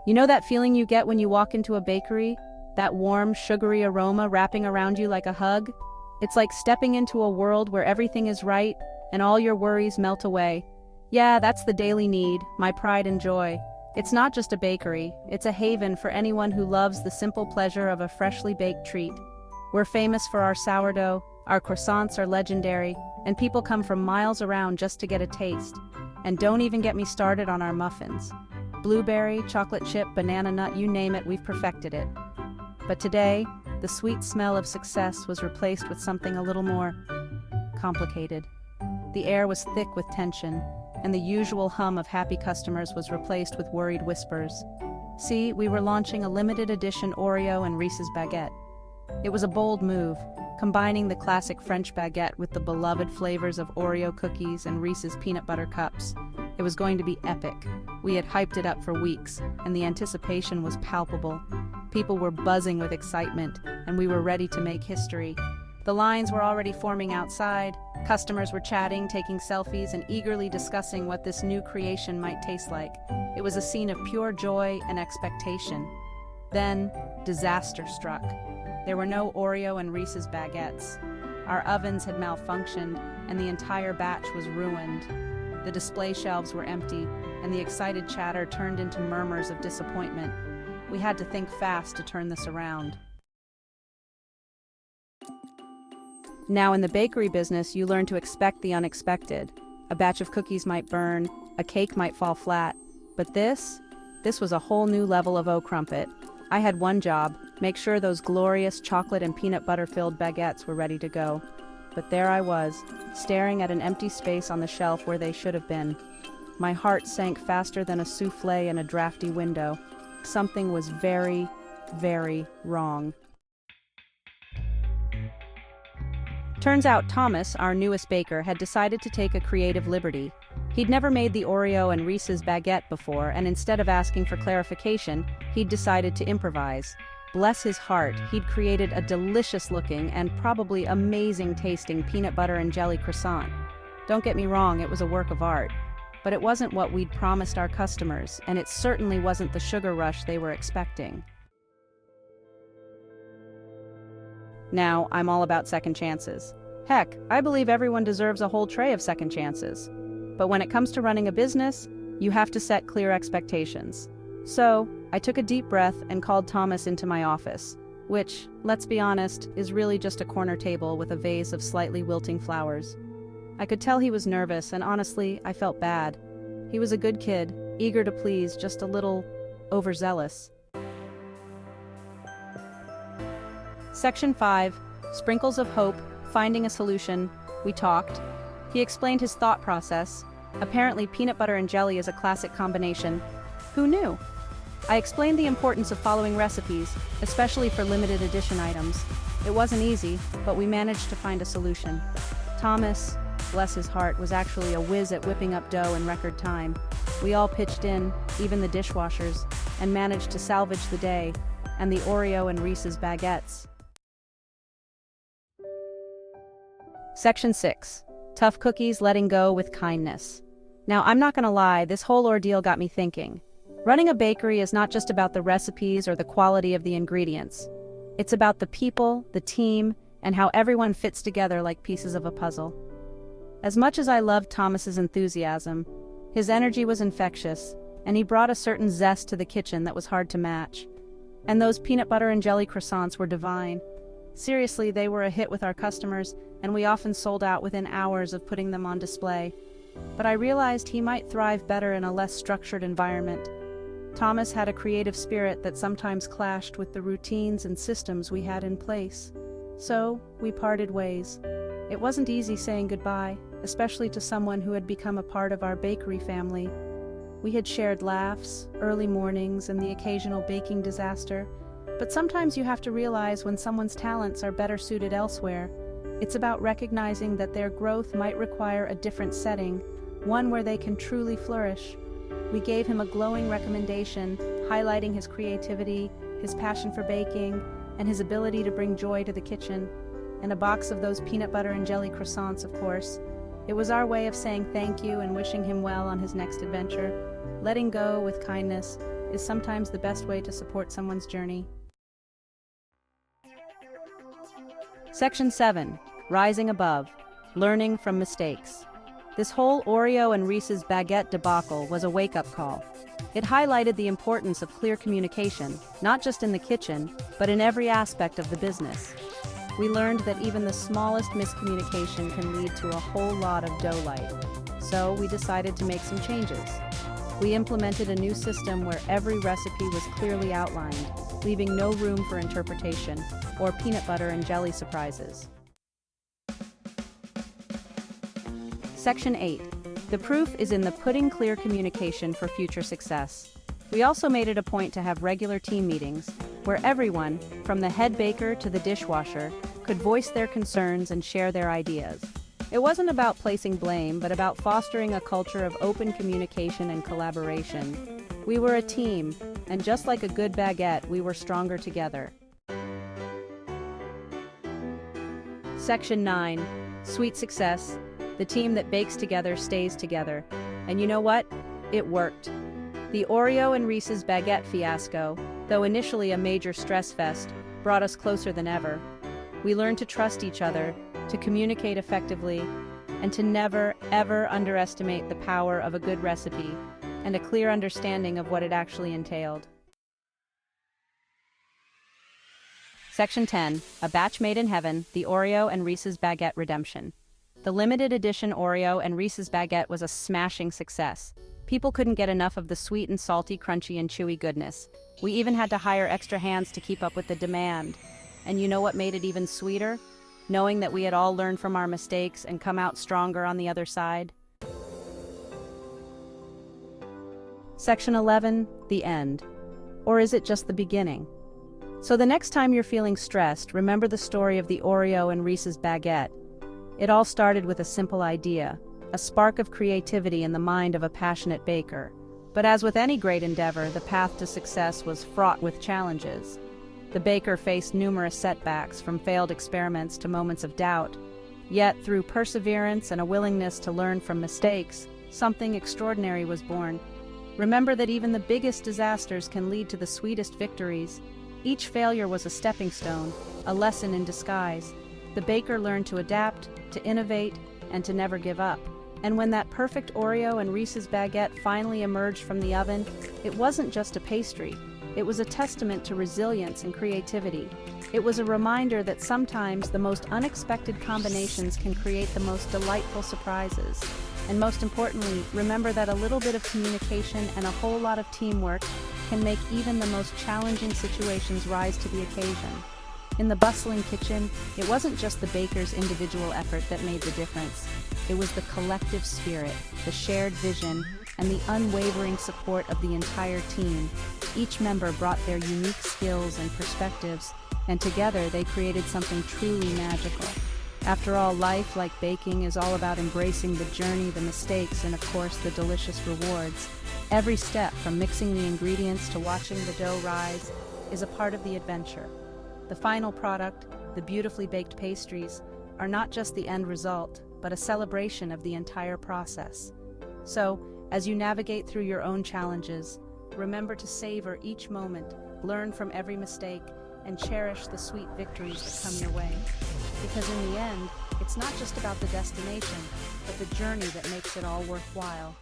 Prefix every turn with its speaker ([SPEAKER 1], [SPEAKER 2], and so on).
[SPEAKER 1] You know that feeling you get when you walk into a bakery? That warm, sugary aroma wrapping around you like a hug? It's like stepping into a world where everything is right and all your worries melt away. Yeah, that's the daily need, my pride and joy. It's not just a bakery, it's a haven for anyone who loves the simple pleasure of a freshly baked treat. We're famous for our sourdough, our croissants are legendary, and people come from miles around just to get a taste. And don't even get me started on our muffins. Blueberry, chocolate chip, banana nut, you name it, we've perfected it. But today, the sweet smell of success was replaced with something a little more complicated. The air was thick with tension, and the usual hum of happy customers was replaced with worried whispers. See, we were launching a limited edition Oreo and Reese's Baguette. It was a bold move, combining the classic French baguette with the beloved flavors of Oreo cookies and Reese's peanut butter cups. It was going to be epic. We had hyped it up for weeks, and the anticipation was palpable. People were buzzing with excitement, and we were ready to make history. The lines were already forming outside. Customers were chatting, taking selfies, and eagerly discussing what this new creation might taste like. It was a scene of pure joy and expectation. Then, disaster struck. There were no Oreo and Reese's baguettes. Our ovens had malfunctioned, and the entire batch was ruined. The display shelves were empty, and the excited chatter turned into murmurs of disappointment. We had to think fast to turn this around. Now, in the bakery business, you learn to expect the unexpected. A batch of cookies might burn, a cake might fall flat. But this was a whole new level of crumpet. I had one job, make sure those glorious chocolate and peanut butter-filled baguettes were ready to go. But there I was, staring at an empty space on the shelf where they should have been. My heart sank faster than a souffle in a drafty window. Something was very, very wrong. Turns out Thomas, our newest baker, had decided to take a creative liberty. He'd never made the Oreo and Reese's baguette before, and instead of asking for clarification, he'd decided to improvise. Bless his heart, he'd created a delicious-looking and probably amazing-tasting peanut butter and jelly croissant. Don't get me wrong, it was a work of art. But it wasn't what we'd promised our customers, and it certainly wasn't the sugar rush they were expecting. Now, I'm all about second chances. Heck, I believe everyone deserves a whole tray of second chances. But when it comes to running a business, you have to set clear expectations. So, I took a deep breath and called Thomas into my office, which, let's be honest, is really just a corner table with a vase of slightly wilting flowers. I could tell he was nervous, and honestly, I felt bad. He was a good kid, eager to please, just a little overzealous. Section 5, Sprinkles of Hope, Finding a Solution. We talked. He explained his thought process. Apparently, peanut butter and jelly is a classic combination. Who knew? I explained the importance of following recipes, especially for limited edition items. It wasn't easy, but we managed to find a solution. Thomas, bless his heart, was actually a whiz at whipping up dough in record time. We all pitched in, even the dishwashers, and managed to salvage the day, and the Oreo and Reese's baguettes. Section 6. Tough cookies letting go with kindness. Now, I'm not gonna lie, this whole ordeal got me thinking. Running a bakery is not just about the recipes or the quality of the ingredients. It's about the people, the team, and how everyone fits together like pieces of a puzzle. As much as I loved Thomas's enthusiasm, his energy was infectious, and he brought a certain zest to the kitchen that was hard to match. And those peanut butter and jelly croissants were divine. Seriously, they were a hit with our customers, and we often sold out within hours of putting them on display. But I realized he might thrive better in a less structured environment. Thomas had a creative spirit that sometimes clashed with the routines and systems we had in place. So, we parted ways. It wasn't easy saying goodbye, especially to someone who had become a part of our bakery family. We had shared laughs, early mornings, and the occasional baking disaster. But sometimes you have to realize when someone's talents are better suited elsewhere. It's about recognizing that their growth might require a different setting, one where they can truly flourish. We gave him a glowing recommendation, highlighting his creativity, his passion for baking, and his ability to bring joy to the kitchen. And a box of those peanut butter and jelly croissants, of course. It was our way of saying thank you and wishing him well on his next adventure. Letting go with kindness is sometimes the best way to support someone's journey. Section 7. Rising Above. Learning from Mistakes. This whole Oreo and Reese's Baguette debacle was a wake-up call. It highlighted the importance of clear communication, not just in the kitchen, but in every aspect of the business. We learned that even the smallest miscommunication can lead to a whole lot of dough light. So we decided to make some changes. We implemented a new system where every recipe was clearly outlined, leaving no room for interpretation or peanut butter and jelly surprises. Section 8. The proof is in the putting clear communication for future success. We also made it a point to have regular team meetings, where everyone, from the head baker to the dishwasher, could voice their concerns and share their ideas. It wasn't about placing blame, but about fostering a culture of open communication and collaboration. We were a team, and just like a good baguette, we were stronger together. Section 9. Sweet Success. The team that bakes together stays together. And you know what? It worked. The Oreo and Reese's Baguette fiasco, though initially a major stress fest, brought us closer than ever. We learned to trust each other, to communicate effectively, and to never, ever underestimate the power of a good recipe and a clear understanding of what it actually entailed. Section 10. A Batch Made in Heaven, the Oreo and Reese's Baguette Redemption. The limited edition Oreo and Reese's Baguette was a smashing success. People couldn't get enough of the sweet and salty, crunchy and chewy goodness. We even had to hire extra hands to keep up with the demand. And you know what made it even sweeter? Knowing that we had all learned from our mistakes and come out stronger on the other side. Section 11. The End. Or is it just the beginning? So the next time you're feeling stressed, remember the story of the Oreo and Reese's Baguette. It all started with a simple idea, a spark of creativity in the mind of a passionate baker. But as with any great endeavor, the path to success was fraught with challenges. The baker faced numerous setbacks, from failed experiments to moments of doubt. Yet, through perseverance and a willingness to learn from mistakes, something extraordinary was born. Remember that even the biggest disasters can lead to the sweetest victories. Each failure was a stepping stone, a lesson in disguise. The baker learned to adapt, to innovate, and to never give up. And when that perfect Oreo and Reese's Baguette finally emerged from the oven, it wasn't just a pastry. It was a testament to resilience and creativity. It was a reminder that sometimes the most unexpected combinations can create the most delightful surprises. And most importantly, remember that a little bit of communication and a whole lot of teamwork can make even the most challenging situations rise to the occasion. In the bustling kitchen, it wasn't just the baker's individual effort that made the difference. It was the collective spirit, the shared vision, and the unwavering support of the entire team. Each member brought their unique skills and perspectives, and together they created something truly magical. After all, life, like baking, is all about embracing the journey, the mistakes, and of course the delicious rewards. Every step, from mixing the ingredients to watching the dough rise, is a part of the adventure. The final product, the beautifully baked pastries, are not just the end result, but a celebration of the entire process. So, as you navigate through your own challenges, remember to savor each moment, learn from every mistake, and cherish the sweet victories that come your way. Because in the end, it's not just about the destination, but the journey that makes it all worthwhile.